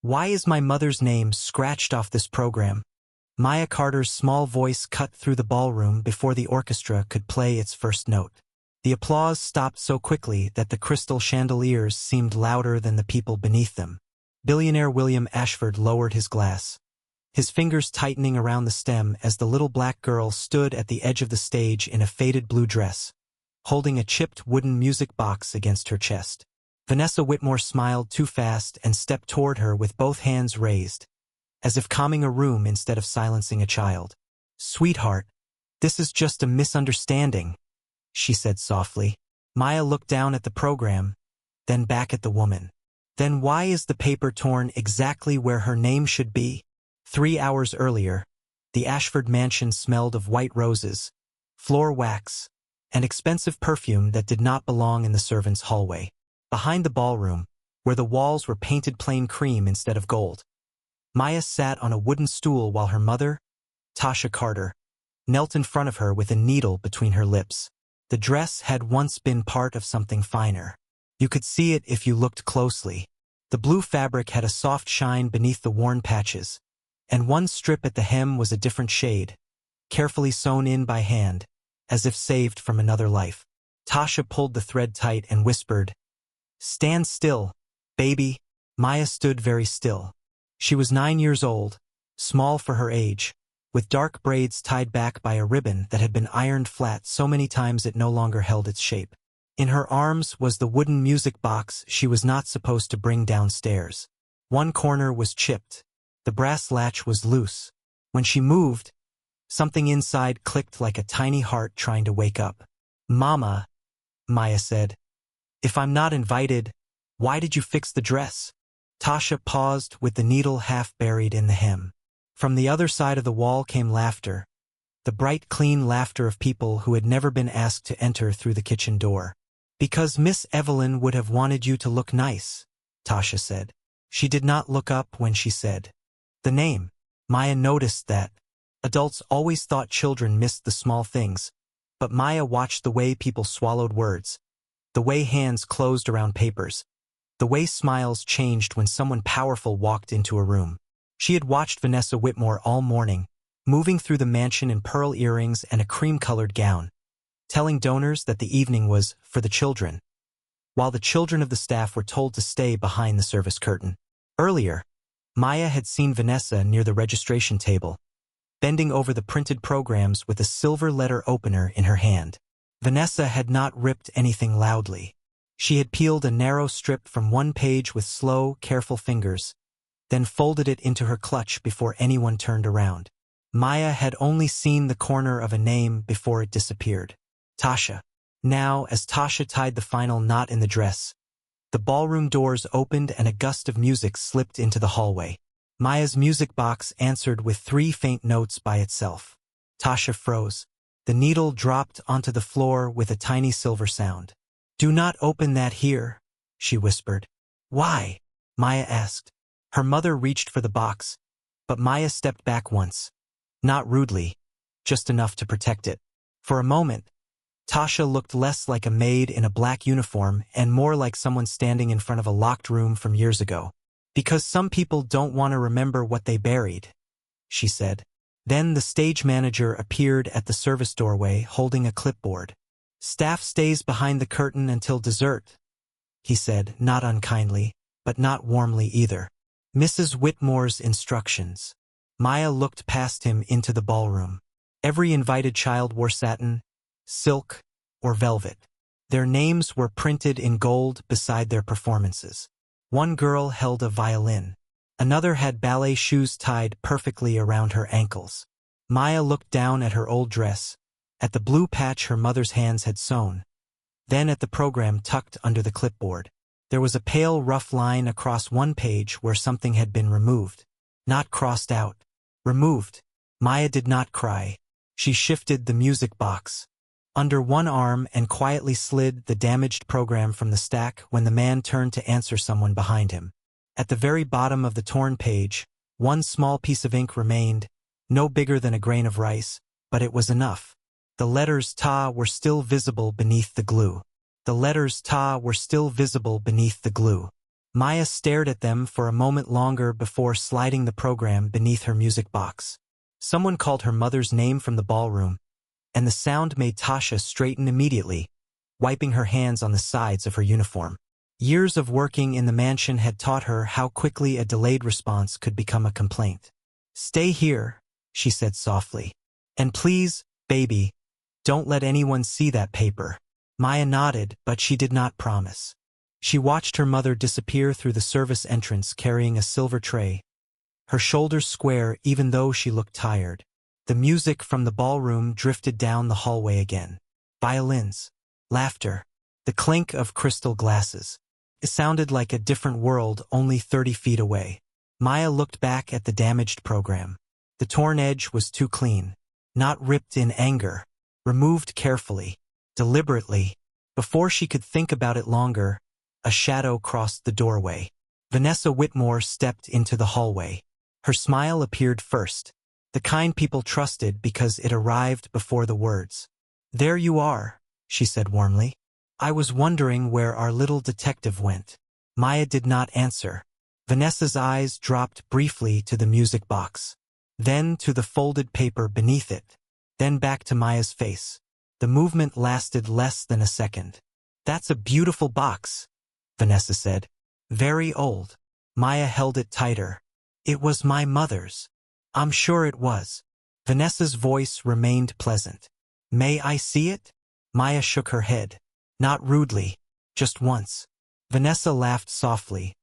Why is my mother's name scratched off this program? Maya Carter's small voice cut through the ballroom before the orchestra could play its first note. The applause stopped so quickly that the crystal chandeliers seemed louder than the people beneath them. Billionaire William Ashford lowered his glass, his fingers tightening around the stem as the little black girl stood at the edge of the stage in a faded blue dress, holding a chipped wooden music box against her chest. Vanessa Whitmore smiled too fast and stepped toward her with both hands raised, as if calming a room instead of silencing a child. "Sweetheart, this is just a misunderstanding," she said softly. Maya looked down at the program, then back at the woman. "Then why is the paper torn exactly where her name should be?" 3 hours earlier, the Ashford mansion smelled of white roses, floor wax, and expensive perfume that did not belong in the servants' hallway. Behind the ballroom, where the walls were painted plain cream instead of gold, Maya sat on a wooden stool while her mother, Tasha Carter, knelt in front of her with a needle between her lips. The dress had once been part of something finer. You could see it if you looked closely. The blue fabric had a soft shine beneath the worn patches, and one strip at the hem was a different shade, carefully sewn in by hand, as if saved from another life. Tasha pulled the thread tight and whispered, "Stand still, baby." Maya stood very still. She was 9 years old, small for her age, with dark braids tied back by a ribbon that had been ironed flat so many times it no longer held its shape. In her arms was the wooden music box she was not supposed to bring downstairs. One corner was chipped. The brass latch was loose. When she moved, something inside clicked like a tiny heart trying to wake up. "Mama," Maya said, "if I'm not invited, why did you fix the dress?" Tasha paused with the needle half buried in the hem. From the other side of the wall came laughter, the bright, clean laughter of people who had never been asked to enter through the kitchen door. "Because Miss Evelyn would have wanted you to look nice," Tasha said. She did not look up when she said the name. Maya noticed that adults always thought children missed the small things, but Maya watched the way people swallowed words, the way hands closed around papers, the way smiles changed when someone powerful walked into a room. She had watched Vanessa Whitmore all morning, moving through the mansion in pearl earrings and a cream-colored gown, telling donors that the evening was for the children, while the children of the staff were told to stay behind the service curtain. Earlier, Maya had seen Vanessa near the registration table, bending over the printed programs with a silver letter opener in her hand. Vanessa had not ripped anything loudly. She had peeled a narrow strip from one page with slow, careful fingers, then folded it into her clutch before anyone turned around. Maya had only seen the corner of a name before it disappeared. Tasha. Now, as Tasha tied the final knot in the dress, the ballroom doors opened and a gust of music slipped into the hallway. Maya's music box answered with 3 faint notes by itself. Tasha froze. The needle dropped onto the floor with a tiny silver sound. "Do not open that here," she whispered. "Why?" Maya asked. Her mother reached for the box, but Maya stepped back once. Not rudely, just enough to protect it. For a moment, Tasha looked less like a maid in a black uniform and more like someone standing in front of a locked room from years ago. "Because some people don't want to remember what they buried," she said. Then the stage manager appeared at the service doorway holding a clipboard. "Staff stays behind the curtain until dessert," he said, not unkindly, but not warmly either. "Mrs. Whitmore's instructions." Maya looked past him into the ballroom. Every invited child wore satin, silk, or velvet. Their names were printed in gold beside their performances. One girl held a violin. Another had ballet shoes tied perfectly around her ankles. Maya looked down at her old dress, at the blue patch her mother's hands had sewn, then at the program tucked under the clipboard. There was a pale, rough line across one page where something had been removed. Not crossed out. Removed. Maya did not cry. She shifted the music box under one arm and quietly slid the damaged program from the stack when the man turned to answer someone behind him. At the very bottom of the torn page, one small piece of ink remained, no bigger than a grain of rice, but it was enough. The letters Ta were still visible beneath the glue. The letters Ta were still visible beneath the glue. Maya stared at them for a moment longer before sliding the program beneath her music box. Someone called her mother's name from the ballroom, and the sound made Tasha straighten immediately, wiping her hands on the sides of her uniform. Years of working in the mansion had taught her how quickly a delayed response could become a complaint. "Stay here," she said softly. "And please, baby, don't let anyone see that paper." Maya nodded, but she did not promise. She watched her mother disappear through the service entrance carrying a silver tray, her shoulders square even though she looked tired. The music from the ballroom drifted down the hallway again. Violins, laughter, the clink of crystal glasses. It sounded like a different world only 30 feet away. Maya looked back at the damaged program. The torn edge was too clean, not ripped in anger, removed carefully, deliberately. Before she could think about it longer, a shadow crossed the doorway. Vanessa Whitmore stepped into the hallway. Her smile appeared first, the kind people trusted because it arrived before the words. "There you are," she said warmly. "I was wondering where our little detective went." Maya did not answer. Vanessa's eyes dropped briefly to the music box, then to the folded paper beneath it, then back to Maya's face. The movement lasted less than a second. "That's a beautiful box," Vanessa said. "Very old." Maya held it tighter. "It was my mother's." "I'm sure it was." Vanessa's voice remained pleasant. "May I see it?" Maya shook her head. "Not rudely, just once." Vanessa laughed softly,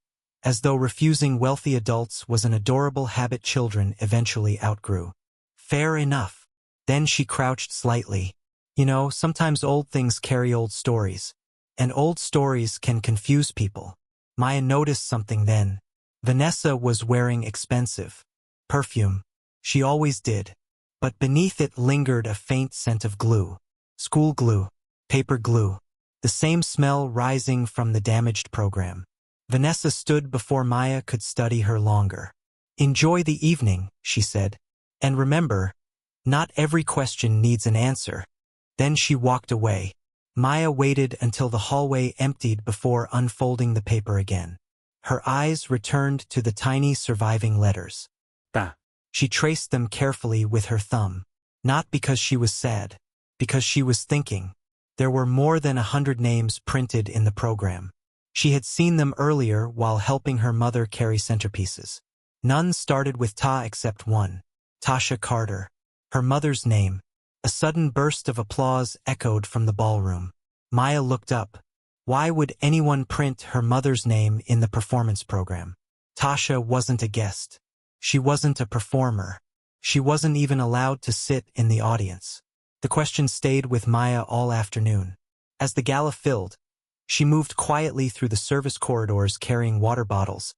as though refusing wealthy adults was an adorable habit children eventually outgrew. "Fair enough." Then she crouched slightly. "You know, sometimes old things carry old stories, and old stories can confuse people." Maya noticed something then. Vanessa was wearing expensive perfume. She always did. But beneath it lingered a faint scent of glue. School glue. Paper glue. The same smell rising from the damaged program. Vanessa stood before Maya could study her longer. "Enjoy the evening," she said. "And remember, not every question needs an answer." Then she walked away. Maya waited until the hallway emptied before unfolding the paper again. Her eyes returned to the tiny surviving letters. Ta. She traced them carefully with her thumb. Not because she was sad, because she was thinking. There were more than 100 names printed in the program. She had seen them earlier while helping her mother carry centerpieces. None started with Ta except one, Tasha Carter. Her mother's name. A sudden burst of applause echoed from the ballroom. Maya looked up. Why would anyone print her mother's name in the performance program? Tasha wasn't a guest. She wasn't a performer. She wasn't even allowed to sit in the audience. The question stayed with Maya all afternoon. As the gala filled, she moved quietly through the service corridors carrying water bottles,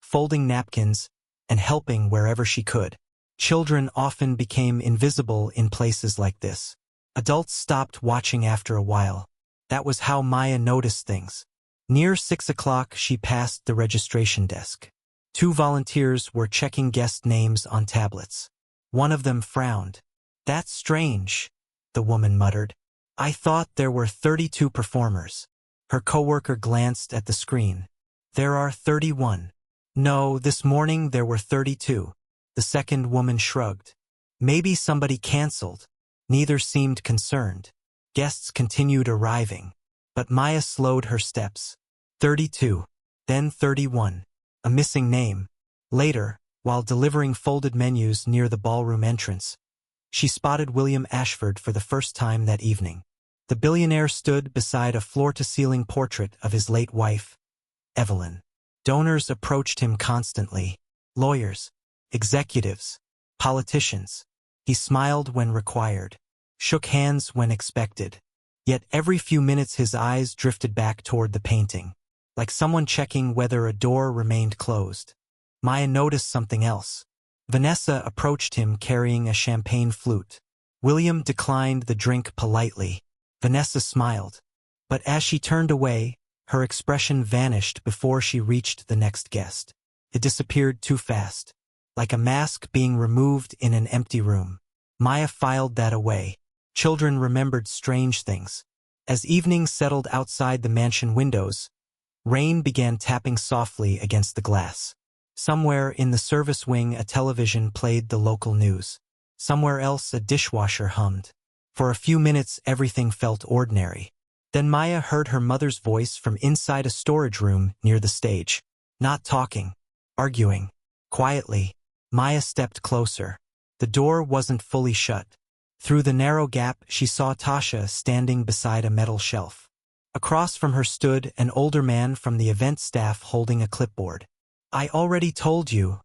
folding napkins, and helping wherever she could. Children often became invisible in places like this. Adults stopped watching after a while. That was how Maya noticed things. Near 6 o'clock, she passed the registration desk. 2 volunteers were checking guest names on tablets. One of them frowned. "That's strange," the woman muttered. "I thought there were 32 performers." Her coworker glanced at the screen. "There are 31. "No, this morning there were 32. The second woman shrugged. "Maybe somebody canceled." Neither seemed concerned. Guests continued arriving. But Maya slowed her steps. 32. Then 31. A missing name. Later, while delivering folded menus near the ballroom entrance, she spotted William Ashford for the first time that evening. The billionaire stood beside a floor-to-ceiling portrait of his late wife, Evelyn. Donors approached him constantly. Lawyers, executives, politicians. He smiled when required, shook hands when expected. Yet every few minutes his eyes drifted back toward the painting, like someone checking whether a door remained closed. Maya noticed something else. Vanessa approached him carrying a champagne flute. William declined the drink politely. Vanessa smiled. But as she turned away, her expression vanished before she reached the next guest. It disappeared too fast, like a mask being removed in an empty room. Maya filed that away. Children remembered strange things. As evening settled outside the mansion windows, Rain began tapping softly against the glass. Somewhere in the service wing a television played the local news. Somewhere else a dishwasher hummed. For a few minutes everything felt ordinary. Then Maya heard her mother's voice from inside a storage room near the stage. Not talking. Arguing. Quietly. Maya stepped closer. The door wasn't fully shut. Through the narrow gap she saw Tasha standing beside a metal shelf. Across from her stood an older man from the event staff holding a clipboard. "I already told you,"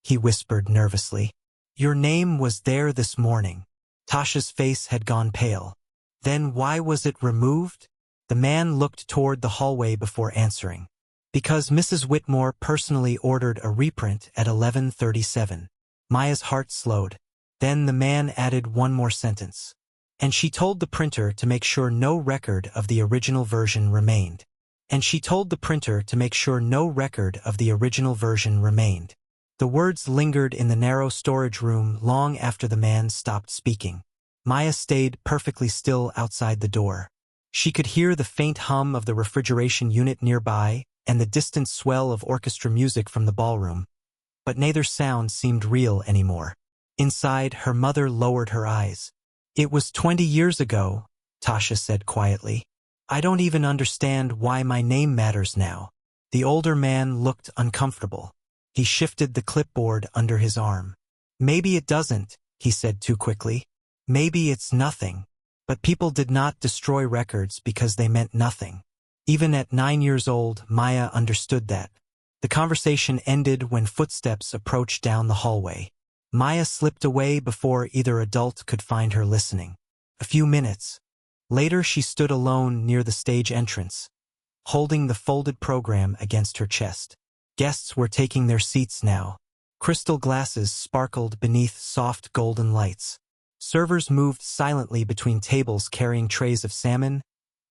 he whispered nervously. "Your name was there this morning." Tasha's face had gone pale. "Then why was it removed?" The man looked toward the hallway before answering. "Because Mrs. Whitmore personally ordered a reprint at 11:37. Maya's heart slowed. Then the man added one more sentence. "And she told the printer to make sure no record of the original version remained." And she told the printer to make sure no record of the original version remained. The words lingered in the narrow storage room long after the man stopped speaking. Maya stayed perfectly still outside the door. She could hear the faint hum of the refrigeration unit nearby and the distant swell of orchestra music from the ballroom. But neither sound seemed real anymore. Inside, her mother lowered her eyes. "It was 20 years ago," Tasha said quietly. "I don't even understand why my name matters now." The older man looked uncomfortable. He shifted the clipboard under his arm. "Maybe it doesn't," he said too quickly. "Maybe it's nothing." But people did not destroy records because they meant nothing. Even at 9 years old, Maya understood that. The conversation ended when footsteps approached down the hallway. Maya slipped away before either adult could find her listening. A few minutes later she stood alone near the stage entrance, holding the folded program against her chest. Guests were taking their seats now. Crystal glasses sparkled beneath soft golden lights. Servers moved silently between tables carrying trays of salmon,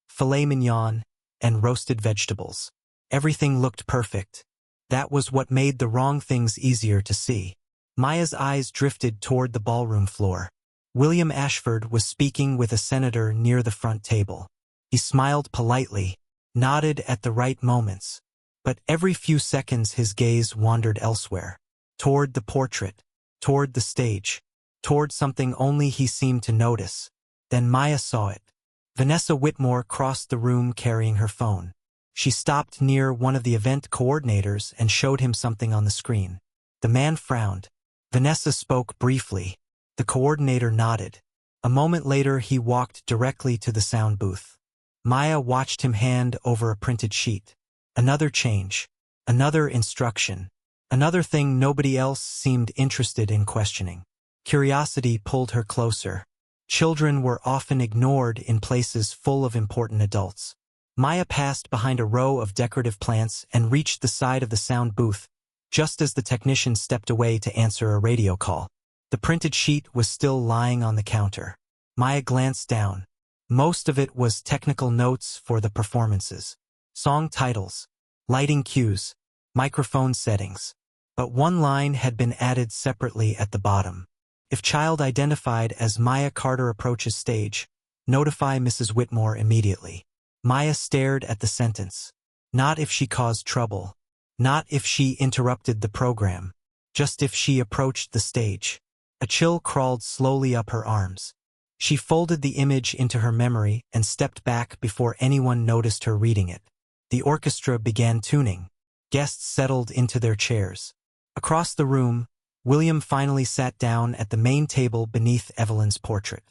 filet mignon, and roasted vegetables. Everything looked perfect. That was what made the wrong things easier to see. Maya's eyes drifted toward the ballroom floor. William Ashford was speaking with a senator near the front table. He smiled politely, nodded at the right moments. But every few seconds his gaze wandered elsewhere. Toward the portrait, toward the stage, toward something only he seemed to notice. Then Maya saw it. Vanessa Whitmore crossed the room carrying her phone. She stopped near one of the event coordinators and showed him something on the screen. The man frowned. Vanessa spoke briefly. The coordinator nodded. A moment later he walked directly to the sound booth. Maya watched him hand over a printed sheet. Another change. Another instruction. Another thing nobody else seemed interested in questioning. Curiosity pulled her closer. Children were often ignored in places full of important adults. Maya passed behind a row of decorative plants and reached the side of the sound booth, just as the technician stepped away to answer a radio call. The printed sheet was still lying on the counter. Maya glanced down. Most of it was technical notes for the performances. Song titles, lighting cues, microphone settings. But one line had been added separately at the bottom. If child identified as Maya Carter approaches stage, notify Mrs. Whitmore immediately. Maya stared at the sentence. Not if she caused trouble. Not if she interrupted the program. Just if she approached the stage. A chill crawled slowly up her arms. She folded the image into her memory and stepped back before anyone noticed her reading it. The orchestra began tuning. Guests settled into their chairs. Across the room, William finally sat down at the main table beneath Evelyn's portrait.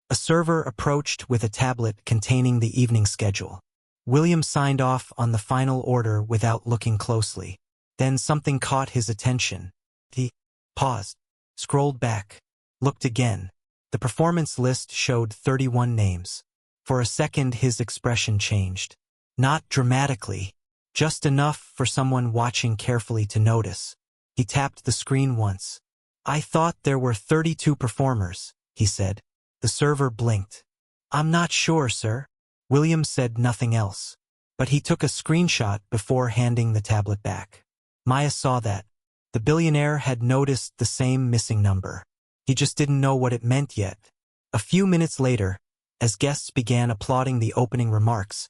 A server approached with a tablet containing the evening schedule. William signed off on the final order without looking closely. Then something caught his attention. He paused, scrolled back, looked again. The performance list showed 31 names. For a second his expression changed. Not dramatically, just enough for someone watching carefully to notice. He tapped the screen once. "I thought there were 32 performers," he said. The server blinked. "I'm not sure, sir." William said nothing else. But he took a screenshot before handing the tablet back. Maya saw that. The billionaire had noticed the same missing number. He just didn't know what it meant yet. A few minutes later, as guests began applauding the opening remarks,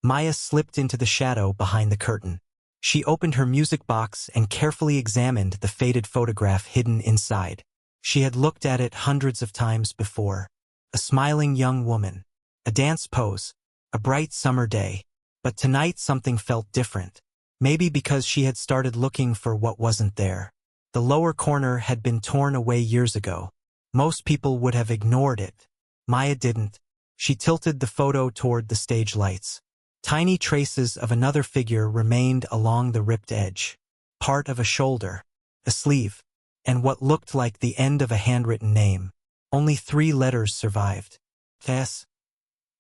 Maya slipped into the shadow behind the curtain. She opened her music box and carefully examined the faded photograph hidden inside. She had looked at it hundreds of times before. A smiling young woman. A dance pose. A bright summer day. But tonight something felt different. Maybe because she had started looking for what wasn't there. The lower corner had been torn away years ago. Most people would have ignored it. Maya didn't. She tilted the photo toward the stage lights. Tiny traces of another figure remained along the ripped edge. Part of a shoulder, a sleeve, and what looked like the end of a handwritten name. Only 3 letters survived. S.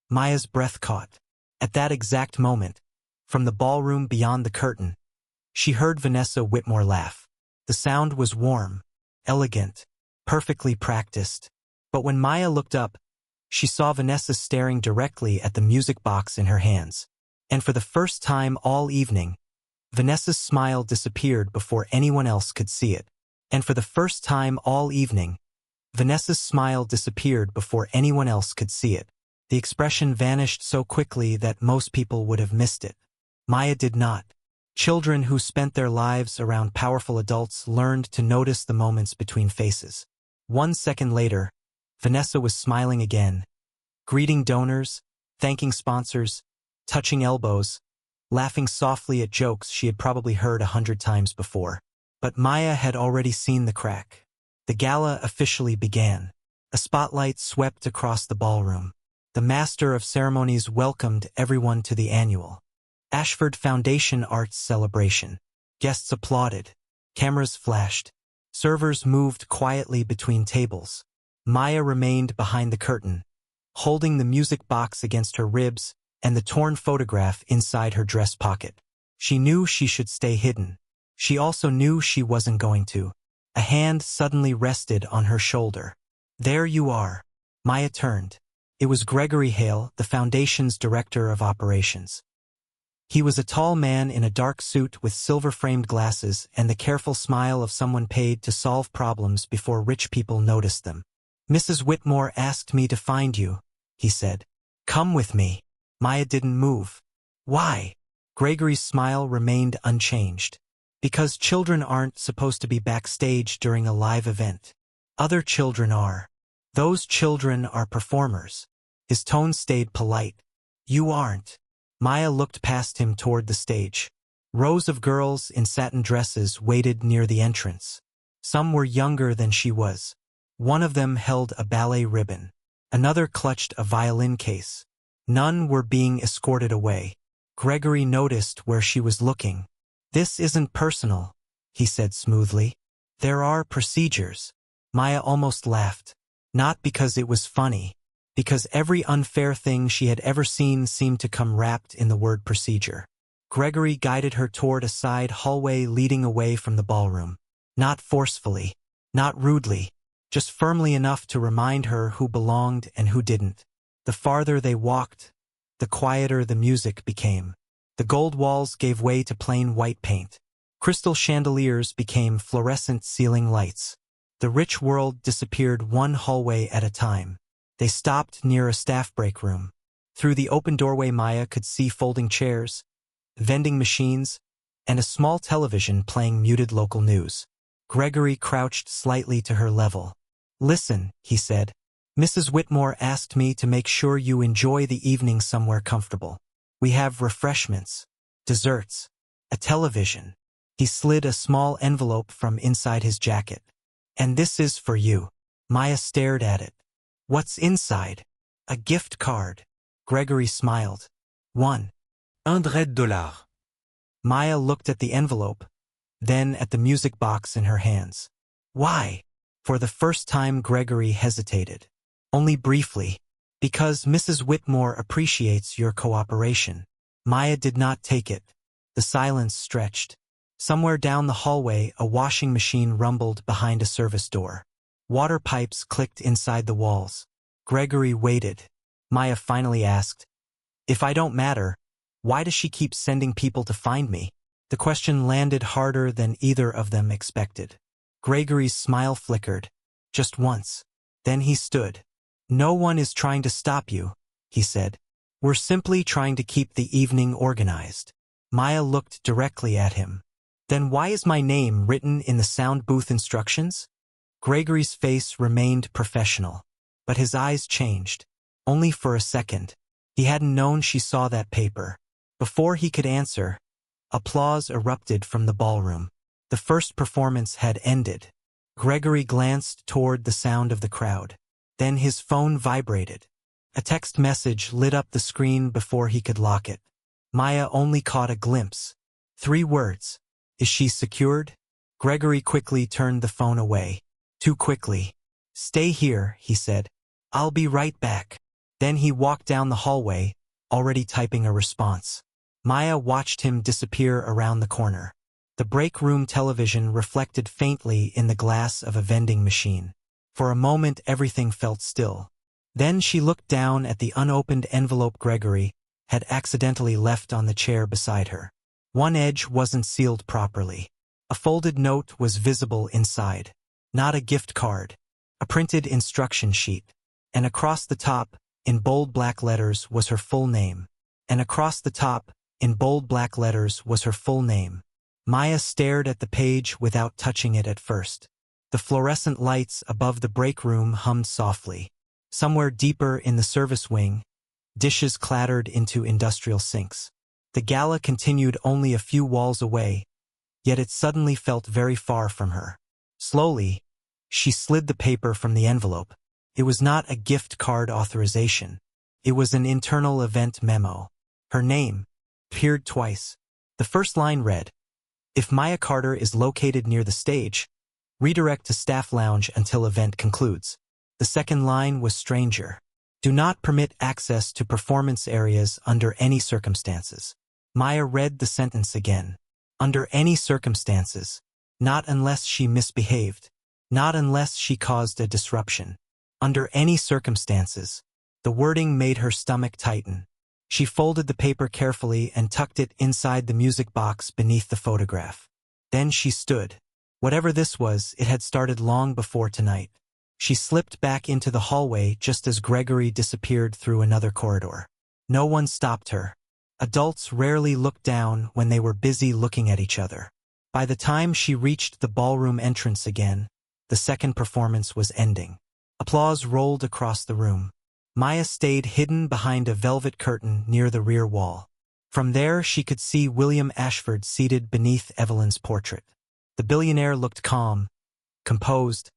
Maya's breath caught. At that exact moment, from the ballroom beyond the curtain, she heard Vanessa Whitmore laugh. The sound was warm, elegant, perfectly practiced. But when Maya looked up, she saw Vanessa staring directly at the music box in her hands. And for the first time all evening, Vanessa's smile disappeared before anyone else could see it. And for the first time all evening, Vanessa's smile disappeared before anyone else could see it. The expression vanished so quickly that most people would have missed it. Maya did not. Children who spent their lives around powerful adults learned to notice the moments between faces. 1 second later, Vanessa was smiling again, greeting donors, thanking sponsors, touching elbows, laughing softly at jokes she had probably heard 100 times before. But Maya had already seen the crack. The gala officially began. A spotlight swept across the ballroom. The master of ceremonies welcomed everyone to the annual Ashford Foundation Arts celebration. Guests applauded. Cameras flashed. Servers moved quietly between tables. Maya remained behind the curtain, holding the music box against her ribs and the torn photograph inside her dress pocket. She knew she should stay hidden. She also knew she wasn't going to. A hand suddenly rested on her shoulder. "There you are." Maya turned. It was Gregory Hale, the Foundation's Director of Operations. He was a tall man in a dark suit with silver-framed glasses and the careful smile of someone paid to solve problems before rich people noticed them. "Mrs. Whitmore asked me to find you," he said. "Come with me." Maya didn't move. "Why?" Gregory's smile remained unchanged. "Because children aren't supposed to be backstage during a live event. Other children are. Those children are performers." His tone stayed polite. "You aren't." Maya looked past him toward the stage. Rows of girls in satin dresses waited near the entrance. Some were younger than she was. One of them held a ballet ribbon. Another clutched a violin case. None were being escorted away. Gregory noticed where she was looking. "This isn't personal," he said smoothly. "There are procedures." Maya almost laughed. Not because it was funny. Because every unfair thing she had ever seen seemed to come wrapped in the word procedure. Gregory guided her toward a side hallway leading away from the ballroom. Not forcefully, not rudely, just firmly enough to remind her who belonged and who didn't. The farther they walked, the quieter the music became. The gold walls gave way to plain white paint. Crystal chandeliers became fluorescent ceiling lights. The rich world disappeared one hallway at a time. They stopped near a staff break room. Through the open doorway Maya could see folding chairs, vending machines, and a small television playing muted local news. Gregory crouched slightly to her level. "Listen," he said. "Mrs. Whitmore asked me to make sure you enjoy the evening somewhere comfortable. We have refreshments, desserts, a television." He slid a small envelope from inside his jacket. "And this is for you." Maya stared at it. "What's inside?" "A gift card." Gregory smiled. $100. Maya looked at the envelope, then at the music box in her hands. "Why?" For the first time Gregory hesitated. "Only briefly. Because Mrs. Whitmore appreciates your cooperation." Maya did not take it. The silence stretched. Somewhere down the hallway a washing machine rumbled behind a service door. Water pipes clicked inside the walls. Gregory waited. Maya finally asked, "If I don't matter, why does she keep sending people to find me?" The question landed harder than either of them expected. Gregory's smile flickered, just once. Then he stood. "No one is trying to stop you," he said. We're simply trying to keep the evening organized. Maya looked directly at him. Then why is my name written in the sound booth instructions? Gregory's face remained professional, but his eyes changed. Only for a second. He hadn't known she saw that paper. Before he could answer, applause erupted from the ballroom. The first performance had ended. Gregory glanced toward the sound of the crowd. Then his phone vibrated. A text message lit up the screen before he could lock it. Maya only caught a glimpse. 3 words. Is she secured? Gregory quickly turned the phone away. Too quickly. Stay here, he said. I'll be right back. Then he walked down the hallway, already typing a response. Maya watched him disappear around the corner. The break room television reflected faintly in the glass of a vending machine. For a moment everything felt still. Then she looked down at the unopened envelope Gregory had accidentally left on the chair beside her. One edge wasn't sealed properly. A folded note was visible inside. Not a gift card. A printed instruction sheet. And across the top, in bold black letters, was her full name. And across the top, in bold black letters, was her full name. Maya stared at the page without touching it at first. The fluorescent lights above the break room hummed softly. Somewhere deeper in the service wing, dishes clattered into industrial sinks. The gala continued only a few walls away, yet it suddenly felt very far from her. Slowly, she slid the paper from the envelope. It was not a gift card authorization. It was an internal event memo. Her name appeared twice. The first line read, "If Maya Carter is located near the stage, redirect to staff lounge until event concludes." The second line was stranger. "Do not permit access to performance areas under any circumstances." Maya read the sentence again. Under any circumstances. Not unless she misbehaved. Not unless she caused a disruption. Under any circumstances. The wording made her stomach tighten. She folded the paper carefully and tucked it inside the music box beneath the photograph. Then she stood. Whatever this was, it had started long before tonight. She slipped back into the hallway just as Gregory disappeared through another corridor. No one stopped her. Adults rarely looked down when they were busy looking at each other. By the time she reached the ballroom entrance again, the second performance was ending. Applause rolled across the room. Maya stayed hidden behind a velvet curtain near the rear wall. From there she could see William Ashford seated beneath Evelyn's portrait. The billionaire looked calm, composed,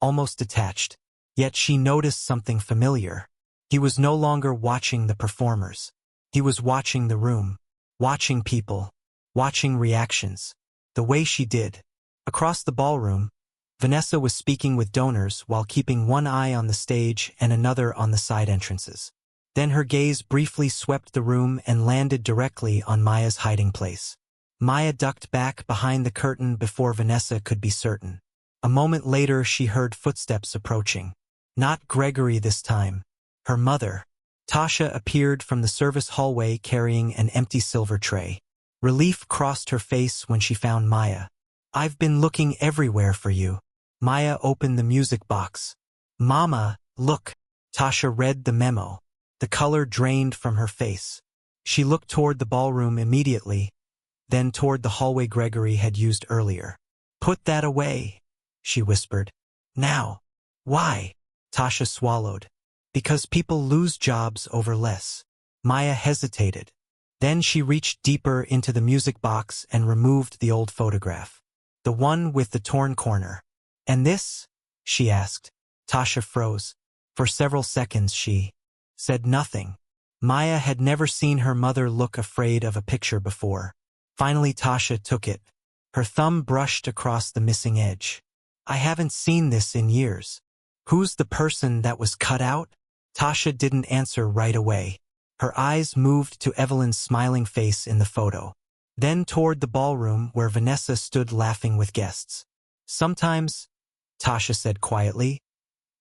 almost detached. Yet she noticed something familiar. He was no longer watching the performers. He was watching the room, watching people, watching reactions, the way she did. Across the ballroom, Vanessa was speaking with donors while keeping one eye on the stage and another on the side entrances. Then her gaze briefly swept the room and landed directly on Maya's hiding place. Maya ducked back behind the curtain before Vanessa could be certain. A moment later she heard footsteps approaching. Not Gregory this time. Her mother. Tasha appeared from the service hallway carrying an empty silver tray. Relief crossed her face when she found Maya. "I've been looking everywhere for you." Maya opened the music box. "Mama, look." Tasha read the memo. The color drained from her face. She looked toward the ballroom immediately, then toward the hallway Gregory had used earlier. "Put that away," she whispered. "Now." "Why?" Tasha swallowed. "Because people lose jobs over less." Maya hesitated. Then she reached deeper into the music box and removed the old photograph. The one with the torn corner. "And this?" she asked. Tasha froze. For several seconds she said nothing. Maya had never seen her mother look afraid of a picture before. Finally Tasha took it. Her thumb brushed across the missing edge. "I haven't seen this in years. Who's the person that was cut out?" Tasha didn't answer right away. Her eyes moved to Evelyn's smiling face in the photo. Then toward the ballroom where Vanessa stood laughing with guests. "Sometimes," Tasha said quietly,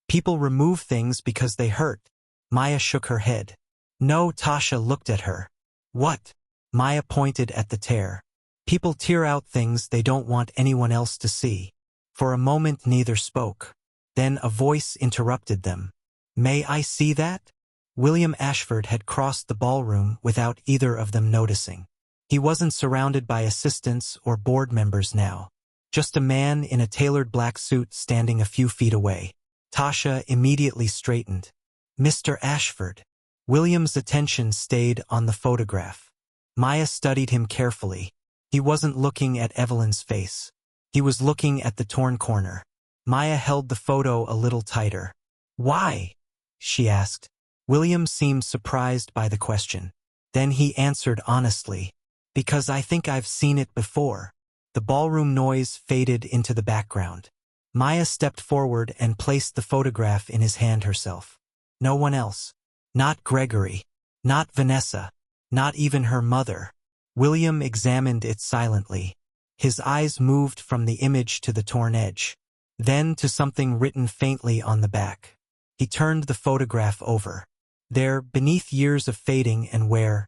"people remove things because they hurt." Maya shook her head. "No." Tasha looked at her. "What?" Maya pointed at the tear. "People tear out things they don't want anyone else to see." For a moment neither spoke. Then a voice interrupted them. "May I see that?" William Ashford had crossed the ballroom without either of them noticing. He wasn't surrounded by assistants or board members now. Just a man in a tailored black suit standing a few feet away. Tasha immediately straightened. Mr. Ashford. William's attention stayed on the photograph. Maya studied him carefully. He wasn't looking at Evelyn's face. He was looking at the torn corner. Maya held the photo a little tighter. Why? She asked. William seemed surprised by the question. Then he answered honestly. Because I think I've seen it before. The ballroom noise faded into the background. Maya stepped forward and placed the photograph in his hand herself. No one else. Not Gregory. Not Vanessa. Not even her mother. William examined it silently. His eyes moved from the image to the torn edge. Then to something written faintly on the back. He turned the photograph over. There, beneath years of fading and wear,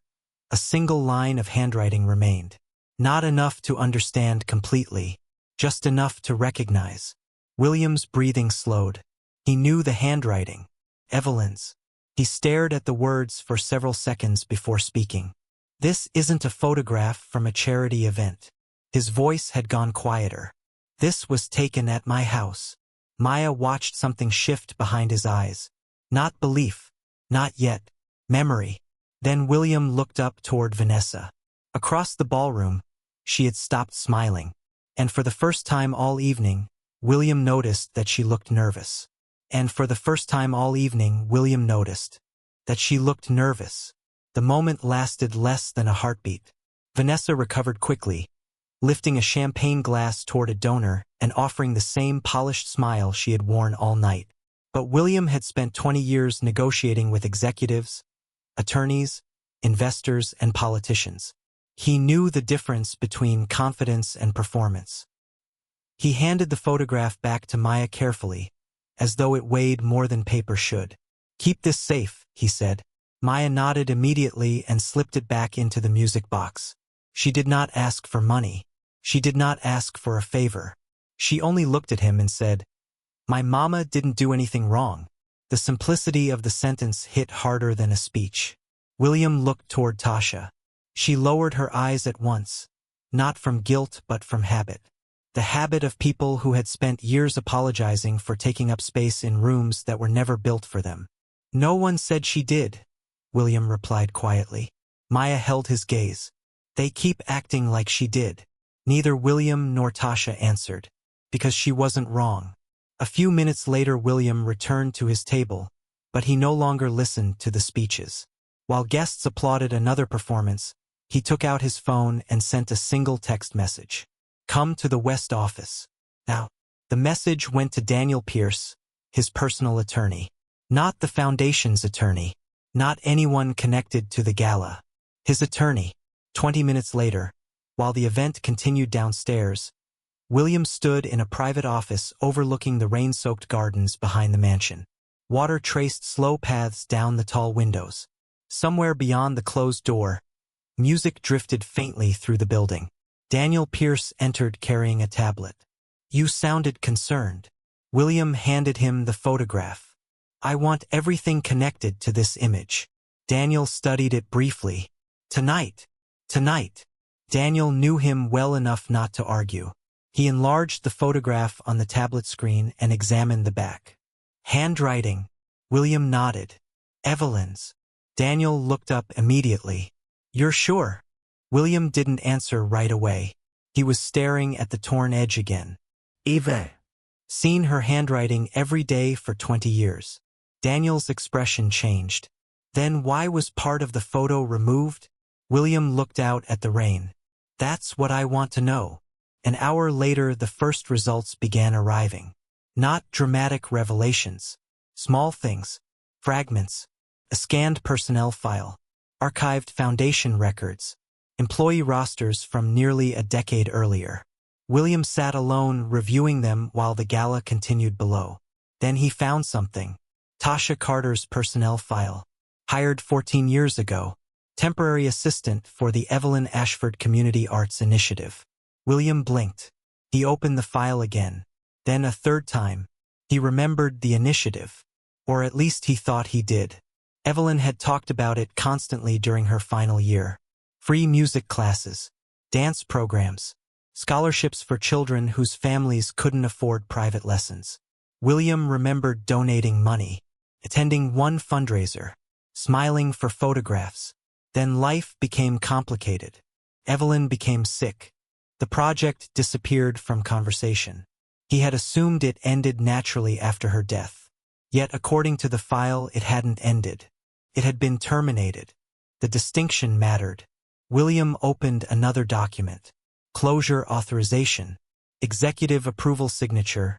a single line of handwriting remained. Not enough to understand completely, just enough to recognize. William's breathing slowed. He knew the handwriting. Evelyn's. He stared at the words for several seconds before speaking. This isn't a photograph from a charity event. His voice had gone quieter. This was taken at my house. Maya watched something shift behind his eyes. Not belief. Not yet. Memory. Then William looked up toward Vanessa. Across the ballroom, she had stopped smiling. And for the first time all evening, William noticed that she looked nervous. And for the first time all evening, William noticed that she looked nervous. The moment lasted less than a heartbeat. Vanessa recovered quickly, lifting a champagne glass toward a donor and offering the same polished smile she had worn all night. But William had spent 20 years negotiating with executives, attorneys, investors, and politicians. He knew the difference between confidence and performance. He handed the photograph back to Maya carefully, as though it weighed more than paper should. Keep this safe, he said. Maya nodded immediately and slipped it back into the music box. She did not ask for money. She did not ask for a favor. She only looked at him and said, "My mama didn't do anything wrong." The simplicity of the sentence hit harder than a speech. William looked toward Tasha. She lowered her eyes at once, not from guilt but from habit. The habit of people who had spent years apologizing for taking up space in rooms that were never built for them. No one said she did, William replied quietly. Maya held his gaze. They keep acting like she did. Neither William nor Tasha answered, because she wasn't wrong. A few minutes later William returned to his table, but he no longer listened to the speeches. While guests applauded another performance, he took out his phone and sent a single text message. Come to the West office. Now. The message went to Daniel Pierce, his personal attorney. Not the foundation's attorney. Not anyone connected to the gala. His attorney. 20 minutes later, while the event continued downstairs, William stood in a private office overlooking the rain-soaked gardens behind the mansion. Water traced slow paths down the tall windows. Somewhere beyond the closed door, music drifted faintly through the building. Daniel Pierce entered carrying a tablet. You sounded concerned. William handed him the photograph. I want everything connected to this image. Daniel studied it briefly. Tonight. Tonight. Daniel knew him well enough not to argue. He enlarged the photograph on the tablet screen and examined the back. Handwriting. William nodded. Evelyn's. Daniel looked up immediately. You're sure? William didn't answer right away. He was staring at the torn edge again. Eva. Seen her handwriting every day for 20 years. Daniel's expression changed. Then why was part of the photo removed? William looked out at the rain. That's what I want to know. An hour later the first results began arriving. Not dramatic revelations. Small things. Fragments. A scanned personnel file. Archived foundation records. Employee rosters from nearly a decade earlier. William sat alone reviewing them while the gala continued below. Then he found something. Tasha Carter's personnel file. Hired 14 years ago. Temporary assistant for the Evelyn Ashford Community Arts Initiative. William blinked. He opened the file again. Then a third time. He remembered the initiative. Or at least he thought he did. Evelyn had talked about it constantly during her final year. Free music classes, dance programs, scholarships for children whose families couldn't afford private lessons. William remembered donating money, attending one fundraiser, smiling for photographs. Then life became complicated. Evelyn became sick. The project disappeared from conversation. He had assumed it ended naturally after her death. Yet according to the file, it hadn't ended. It had been terminated. The distinction mattered. William opened another document. Closure authorization. Executive approval signature.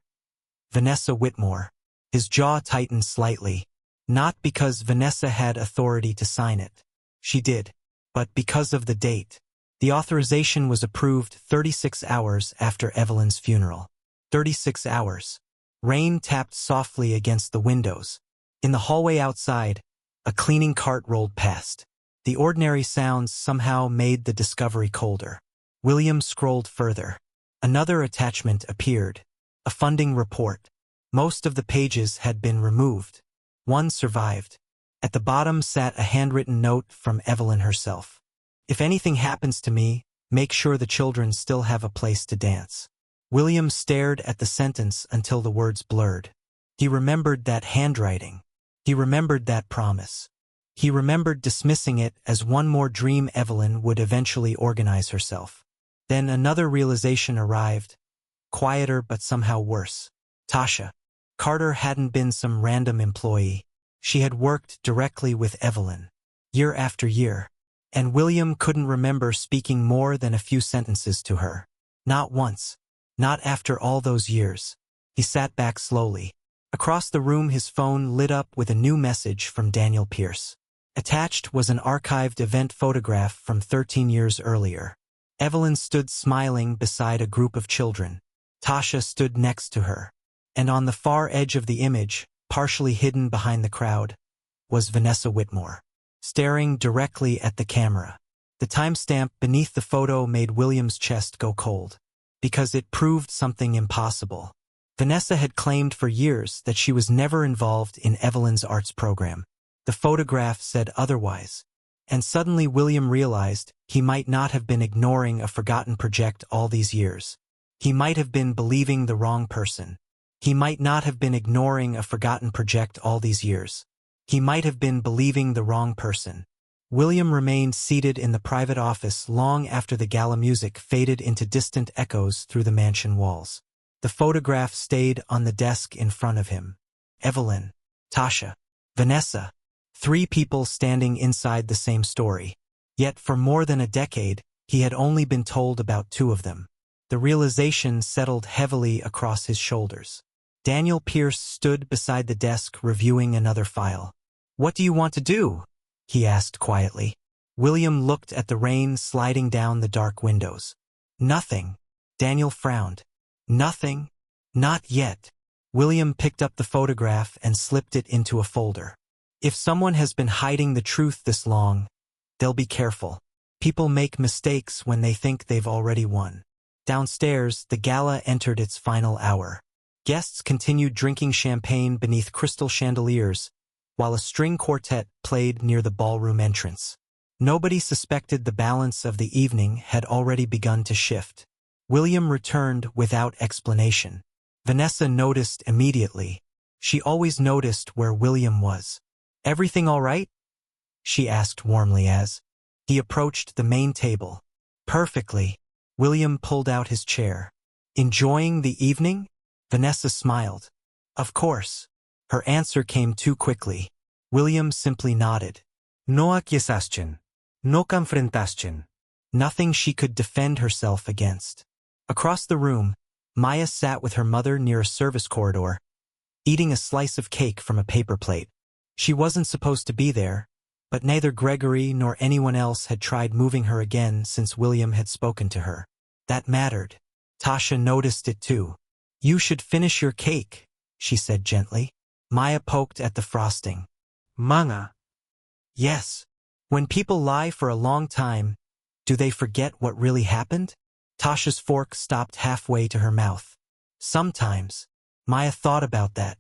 Vanessa Whitmore. His jaw tightened slightly. Not because Vanessa had authority to sign it. She did. But because of the date. The authorization was approved 36 hours after Evelyn's funeral. 36 hours. Rain tapped softly against the windows. In the hallway outside, a cleaning cart rolled past. The ordinary sounds somehow made the discovery colder. William scrolled further. Another attachment appeared. A funding report. Most of the pages had been removed. One survived. At the bottom sat a handwritten note from Evelyn herself. If anything happens to me, make sure the children still have a place to dance. William stared at the sentence until the words blurred. He remembered that handwriting. He remembered that promise. He remembered dismissing it as one more dream Evelyn would eventually organize herself. Then another realization arrived, quieter but somehow worse. Tasha. Carter hadn't been some random employee. She had worked directly with Evelyn, year after year, and William couldn't remember speaking more than a few sentences to her. Not once. Not after all those years. He sat back slowly. Across the room his phone lit up with a new message from Daniel Pierce. Attached was an archived event photograph from 13 years earlier. Evelyn stood smiling beside a group of children. Tasha stood next to her. And on the far edge of the image, partially hidden behind the crowd, was Vanessa Whitmore, staring directly at the camera. The timestamp beneath the photo made William's chest go cold. Because it proved something impossible. Vanessa had claimed for years that she was never involved in Evelyn's arts program. The photograph said otherwise. And suddenly William realized he might not have been ignoring a forgotten project all these years. He might have been believing the wrong person. He might not have been ignoring a forgotten project all these years. He might have been believing the wrong person. William remained seated in the private office long after the gala music faded into distant echoes through the mansion walls. The photograph stayed on the desk in front of him. Evelyn, Tasha, Vanessa. 3 people standing inside the same story. Yet for more than a decade, he had only been told about 2 of them. The realization settled heavily across his shoulders. Daniel Pierce stood beside the desk reviewing another file. "What do you want to do?" he asked quietly. William looked at the rain sliding down the dark windows. "Nothing." Daniel frowned. "Nothing? Not yet." William picked up the photograph and slipped it into a folder. If someone has been hiding the truth this long, they'll be careful. People make mistakes when they think they've already won. Downstairs, the gala entered its final hour. Guests continued drinking champagne beneath crystal chandeliers, while a string quartet played near the ballroom entrance. Nobody suspected the balance of the evening had already begun to shift. William returned without explanation. Vanessa noticed immediately. She always noticed where William was. "Everything all right?" she asked warmly as he approached the main table. "Perfectly." William pulled out his chair. "Enjoying the evening?" Vanessa smiled. "Of course." Her answer came too quickly. William simply nodded. "No acquiescastion. No confrontation." Nothing she could defend herself against. Across the room, Maya sat with her mother near a service corridor, eating a slice of cake from a paper plate. She wasn't supposed to be there, but neither Gregory nor anyone else had tried moving her again since William had spoken to her. That mattered. Tasha noticed it too. "You should finish your cake," she said gently. Maya poked at the frosting. "Manga." "Yes. When people lie for a long time, do they forget what really happened?" Tasha's fork stopped halfway to her mouth. "Sometimes." Maya thought about that.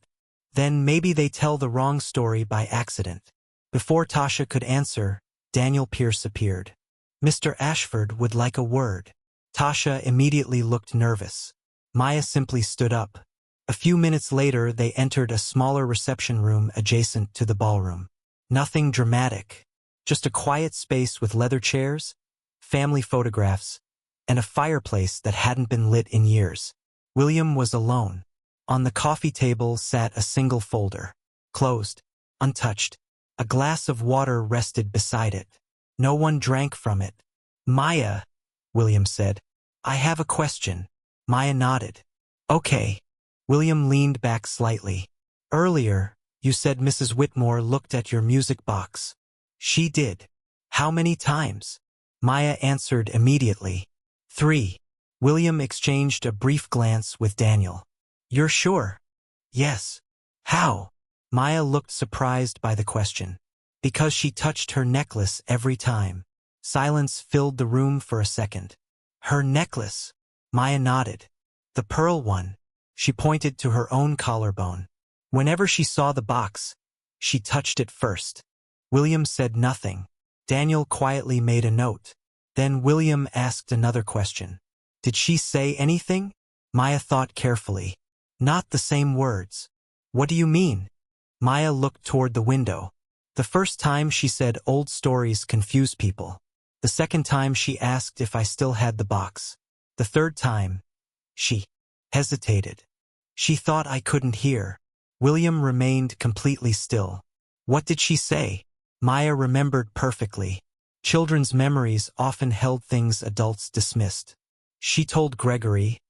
Then maybe they tell the wrong story by accident. Before Tasha could answer, Daniel Pierce appeared. "Mr. Ashford would like a word." Tasha immediately looked nervous. Maya simply stood up. A few minutes later, they entered a smaller reception room adjacent to the ballroom. Nothing dramatic, just a quiet space with leather chairs, family photographs, and a fireplace that hadn't been lit in years. William was alone. On the coffee table sat a single folder, closed, untouched. A glass of water rested beside it. No one drank from it. "Maya," William said, "I have a question." Maya nodded. "Okay." William leaned back slightly. "Earlier, you said Mrs. Whitmore looked at your music box." "She did." "How many times?" Maya answered immediately. "3. William exchanged a brief glance with Daniel. "You're sure?" "Yes." "How?" Maya looked surprised by the question. "Because she touched her necklace every time." Silence filled the room for a second. "Her necklace?" Maya nodded. "The pearl one." She pointed to her own collarbone. "Whenever she saw the box, she touched it first." William said nothing. Daniel quietly made a note. Then William asked another question. "Did she say anything?" Maya thought carefully. "Not the same words." "What do you mean?" Maya looked toward the window. "The first time she said old stories confuse people. The second time she asked if I still had the box. The third time, she hesitated. She thought I couldn't hear." William remained completely still. "What did she say?" Maya remembered perfectly. Children's memories often held things adults dismissed. "She told Gregory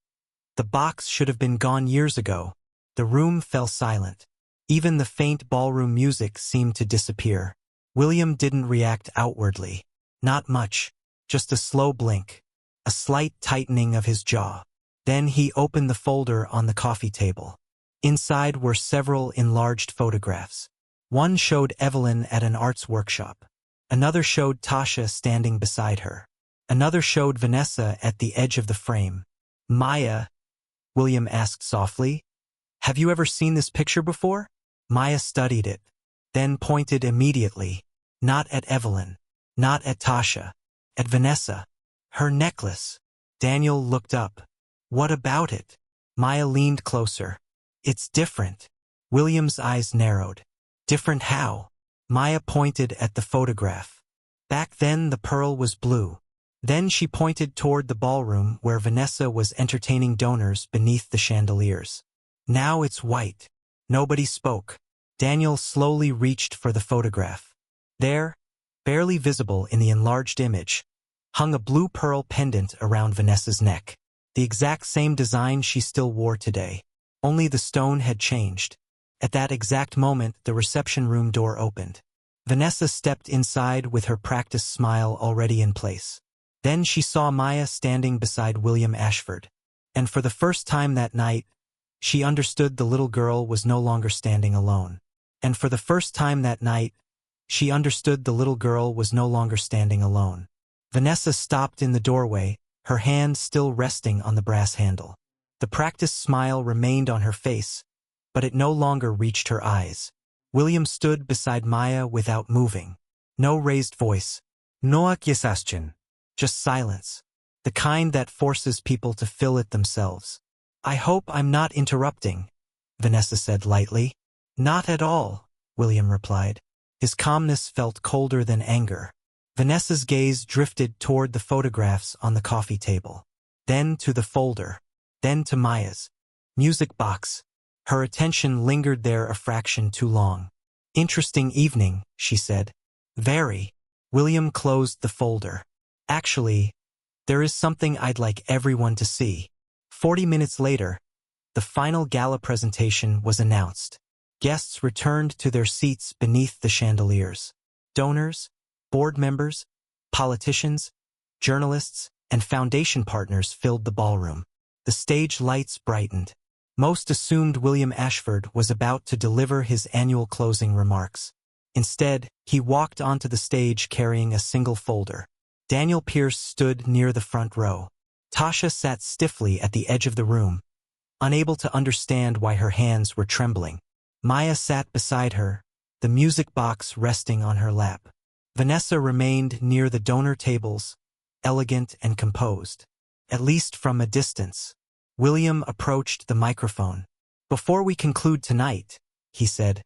the box should have been gone years ago." The room fell silent. Even the faint ballroom music seemed to disappear. William didn't react outwardly. Not much, just a slow blink, a slight tightening of his jaw. Then he opened the folder on the coffee table. Inside were several enlarged photographs. One showed Evelyn at an arts workshop. Another showed Tasha standing beside her. Another showed Vanessa at the edge of the frame. "Maya," William asked softly, "have you ever seen this picture before?" Maya studied it, then pointed immediately. "Not at Evelyn. Not at Tasha. At Vanessa. Her necklace." Daniel looked up. "What about it?" Maya leaned closer. "It's different." William's eyes narrowed. "Different how?" Maya pointed at the photograph. "Back then the pearl was blue." Then she pointed toward the ballroom where Vanessa was entertaining donors beneath the chandeliers. "Now it's white." Nobody spoke. Daniel slowly reached for the photograph. There, barely visible in the enlarged image, hung a blue pearl pendant around Vanessa's neck. The exact same design she still wore today. Only the stone had changed. At that exact moment, the reception room door opened. Vanessa stepped inside with her practiced smile already in place. Then she saw Maya standing beside William Ashford. And for the first time that night, she understood the little girl was no longer standing alone. And for the first time that night, she understood the little girl was no longer standing alone. Vanessa stopped in the doorway, her hand still resting on the brass handle. The practiced smile remained on her face, but it no longer reached her eyes. William stood beside Maya without moving. No raised voice. No accusation. Just silence. The kind that forces people to fill it themselves. "I hope I'm not interrupting," Vanessa said lightly. "Not at all," William replied. His calmness felt colder than anger. Vanessa's gaze drifted toward the photographs on the coffee table. Then to the folder. Then to Maya's music box. Her attention lingered there a fraction too long. "Interesting evening," she said. "Very." William closed the folder. "Actually, there is something I'd like everyone to see." 40 minutes later, the final gala presentation was announced. Guests returned to their seats beneath the chandeliers. Donors, board members, politicians, journalists, and foundation partners filled the ballroom. The stage lights brightened. Most assumed William Ashford was about to deliver his annual closing remarks. Instead, he walked onto the stage carrying a single folder. Daniel Pierce stood near the front row. Tasha sat stiffly at the edge of the room, unable to understand why her hands were trembling. Maya sat beside her, the music box resting on her lap. Vanessa remained near the donor tables, elegant and composed. At least from a distance. William approached the microphone. "Before we conclude tonight," he said,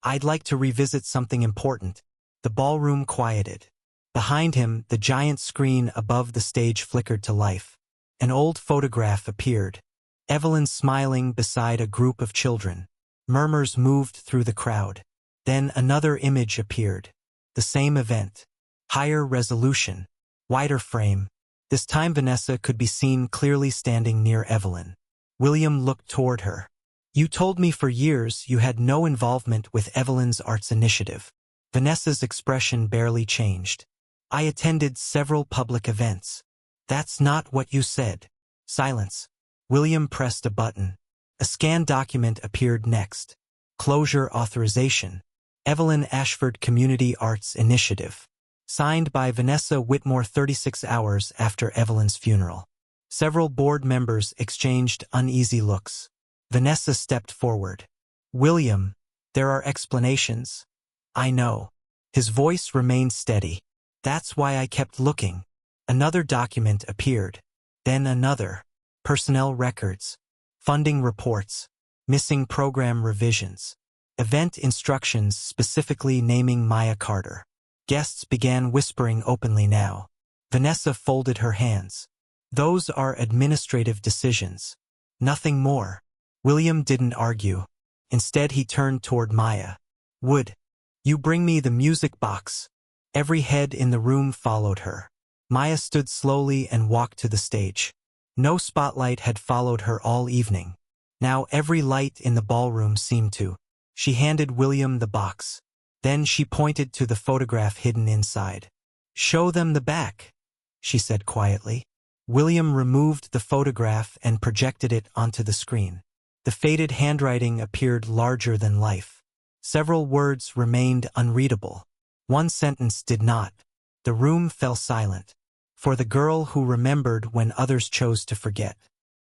"I'd like to revisit something important." The ballroom quieted. Behind him, the giant screen above the stage flickered to life. An old photograph appeared. Evelyn smiling beside a group of children. Murmurs moved through the crowd. Then another image appeared. The same event. Higher resolution. Wider frame. This time Vanessa could be seen clearly standing near Evelyn. William looked toward her. "You told me for years you had no involvement with Evelyn's arts initiative." Vanessa's expression barely changed. "I attended several public events." "That's not what you said." Silence. William pressed a button. A scanned document appeared next. Closure authorization. Evelyn Ashford Community Arts Initiative. Signed by Vanessa Whitmore 36 hours after Evelyn's funeral. Several board members exchanged uneasy looks. Vanessa stepped forward. "William, there are explanations." "I know." His voice remained steady. "That's why I kept looking." Another document appeared. Then another. Personnel records. Funding reports. Missing program revisions. Event instructions specifically naming Maya Carter. Guests began whispering openly now. Vanessa folded her hands. "Those are administrative decisions. Nothing more." William didn't argue. Instead he turned toward Maya. "Would you bring me the music box?" Every head in the room followed her. Maya stood slowly and walked to the stage. No spotlight had followed her all evening. Now every light in the ballroom seemed to. She handed William the box. Then she pointed to the photograph hidden inside. "Show them the back," she said quietly. William removed the photograph and projected it onto the screen. The faded handwriting appeared larger than life. Several words remained unreadable. One sentence did not. The room fell silent. "For the girl who remembered when others chose to forget."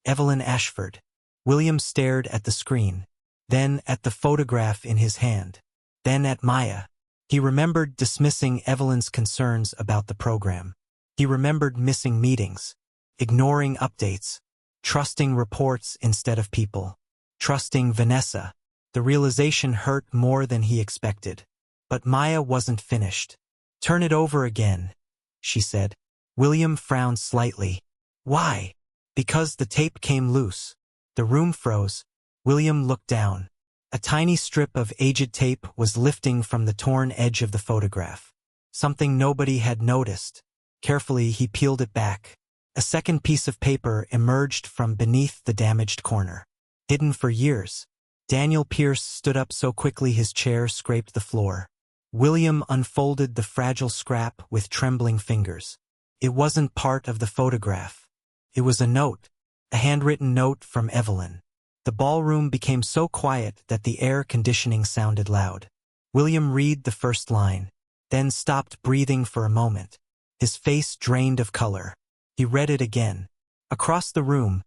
Evelyn Ashford. William stared at the screen, then at the photograph in his hand. Then at Maya. He remembered dismissing Evelyn's concerns about the program. He remembered missing meetings, ignoring updates, trusting reports instead of people, trusting Vanessa. The realization hurt more than he expected. But Maya wasn't finished. "Turn it over again," she said. William frowned slightly. "Why?" "Because the tape came loose." The room froze. William looked down. A tiny strip of aged tape was lifting from the torn edge of the photograph. Something nobody had noticed. Carefully, he peeled it back. A second piece of paper emerged from beneath the damaged corner. Hidden for years. Daniel Pierce stood up so quickly his chair scraped the floor. William unfolded the fragile scrap with trembling fingers. It wasn't part of the photograph. It was a note. A handwritten note from Evelyn. The ballroom became so quiet that the air conditioning sounded loud. William read the first line, then stopped breathing for a moment. His face drained of color. He read it again. Across the room,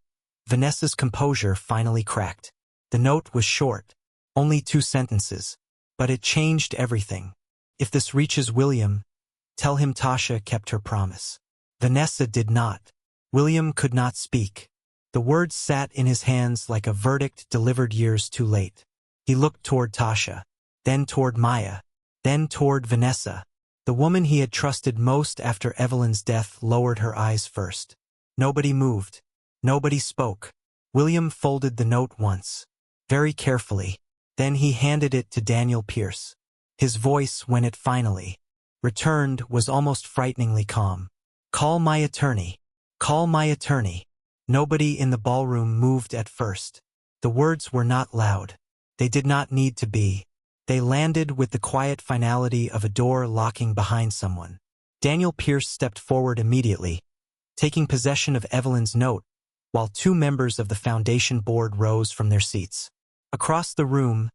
Vanessa's composure finally cracked. The note was short, only 2 sentences, but it changed everything. "If this reaches William, tell him Tasha kept her promise." Vanessa did not. William could not speak. The words sat in his hands like a verdict delivered years too late. He looked toward Tasha, then toward Maya, then toward Vanessa. The woman he had trusted most after Evelyn's death lowered her eyes first. Nobody moved. Nobody spoke. William folded the note once, very carefully. Then he handed it to Daniel Pierce. His voice, when it finally returned, was almost frighteningly calm. "Call my attorney. Call my attorney." Nobody in the ballroom moved at first. The words were not loud. They did not need to be. They landed with the quiet finality of a door locking behind someone. Daniel Pierce stepped forward immediately, taking possession of Evelyn's note, while 2 members of the foundation board rose from their seats. Across the room,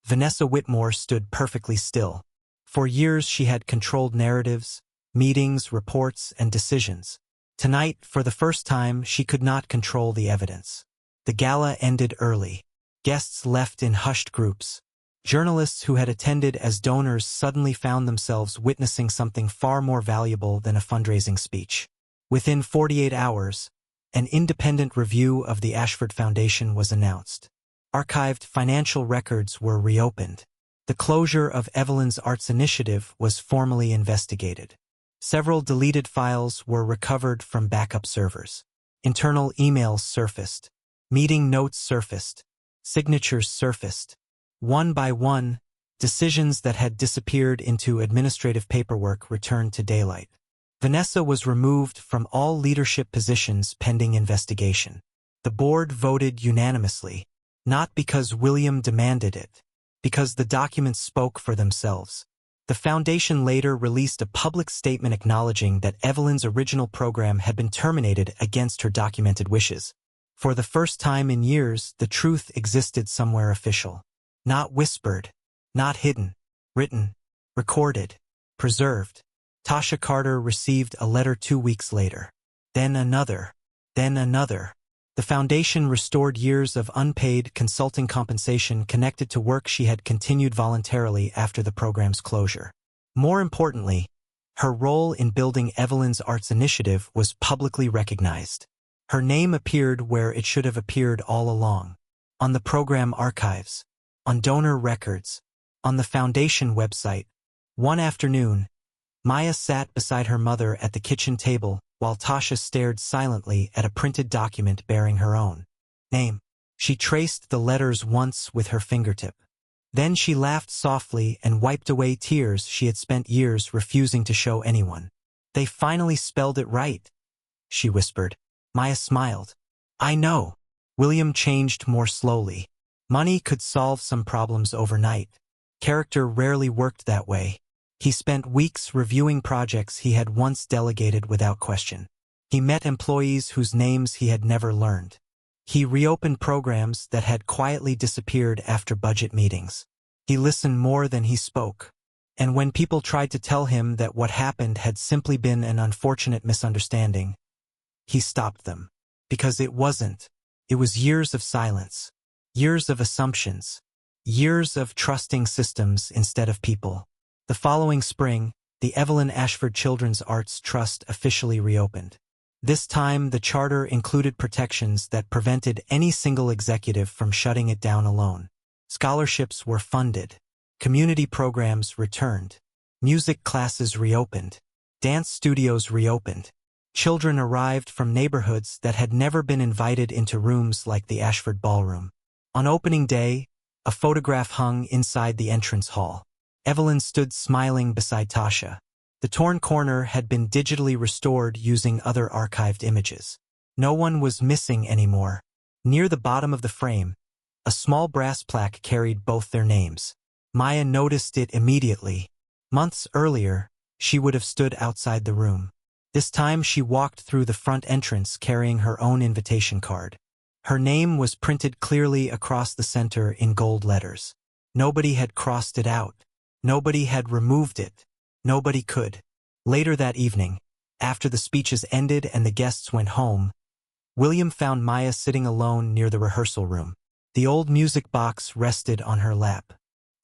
Vanessa Whitmore stood perfectly still. For years she had controlled narratives, meetings, reports, and decisions. Tonight, for the first time, she could not control the evidence. The gala ended early. Guests left in hushed groups. Journalists who had attended as donors suddenly found themselves witnessing something far more valuable than a fundraising speech. Within 48 hours, an independent review of the Ashford Foundation was announced. Archived financial records were reopened. The closure of Evelyn's Arts Initiative was formally investigated. Several deleted files were recovered from backup servers. Internal emails surfaced. Meeting notes surfaced. Signatures surfaced. One by one, decisions that had disappeared into administrative paperwork returned to daylight. Vanessa was removed from all leadership positions pending investigation. The board voted unanimously, not because William demanded it, because the documents spoke for themselves. The foundation later released a public statement acknowledging that Evelyn's original program had been terminated against her documented wishes. For the first time in years, the truth existed somewhere official. Not whispered, not hidden, written, recorded, preserved. Tasha Carter received a letter 2 weeks later. Then another. Then another. The foundation restored years of unpaid consulting compensation connected to work she had continued voluntarily after the program's closure. More importantly, her role in building Evelyn's Arts Initiative was publicly recognized. Her name appeared where it should have appeared all along. On the program archives. On donor records. On the foundation website. One afternoon, Maya sat beside her mother at the kitchen table while Tasha stared silently at a printed document bearing her own name. She traced the letters once with her fingertip. Then she laughed softly and wiped away tears she had spent years refusing to show anyone. "They finally spelled it right," she whispered. Maya smiled. "I know." William changed more slowly. Money could solve some problems overnight. Character rarely worked that way. He spent weeks reviewing projects he had once delegated without question. He met employees whose names he had never learned. He reopened programs that had quietly disappeared after budget meetings. He listened more than he spoke. And when people tried to tell him that what happened had simply been an unfortunate misunderstanding, he stopped them. Because it wasn't. It was years of silence. Years of assumptions. Years of trusting systems instead of people. The following spring, the Evelyn Ashford Children's Arts Trust officially reopened. This time, the charter included protections that prevented any single executive from shutting it down alone. Scholarships were funded. Community programs returned. Music classes reopened. Dance studios reopened. Children arrived from neighborhoods that had never been invited into rooms like the Ashford Ballroom. On opening day, a photograph hung inside the entrance hall. Evelyn stood smiling beside Tasha. The torn corner had been digitally restored using other archived images. No one was missing anymore. Near the bottom of the frame, a small brass plaque carried both their names. Maya noticed it immediately. Months earlier, she would have stood outside the room. This time she walked through the front entrance carrying her own invitation card. Her name was printed clearly across the center in gold letters. Nobody had crossed it out. Nobody had removed it. Nobody could. Later that evening, after the speeches ended and the guests went home, William found Maya sitting alone near the rehearsal room. The old music box rested on her lap.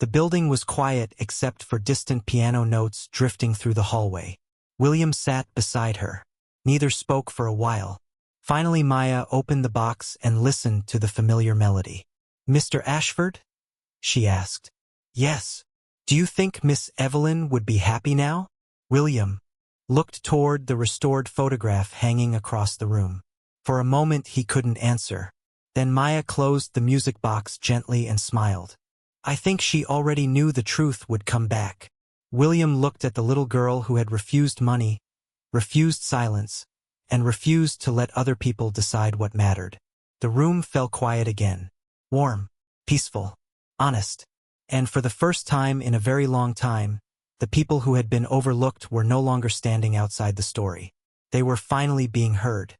The building was quiet except for distant piano notes drifting through the hallway. William sat beside her. Neither spoke for a while. Finally, Maya opened the box and listened to the familiar melody. "Mr. Ashford?" she asked. "Yes. Do you think Miss Evelyn would be happy now?" William looked toward the restored photograph hanging across the room. For a moment he couldn't answer. Then Maya closed the music box gently and smiled. "I think she already knew the truth would come back." William looked at the little girl who had refused money, refused silence, and refused to let other people decide what mattered. The room fell quiet again. Warm, peaceful, honest. And for the first time in a very long time, the people who had been overlooked were no longer standing outside the story. They were finally being heard.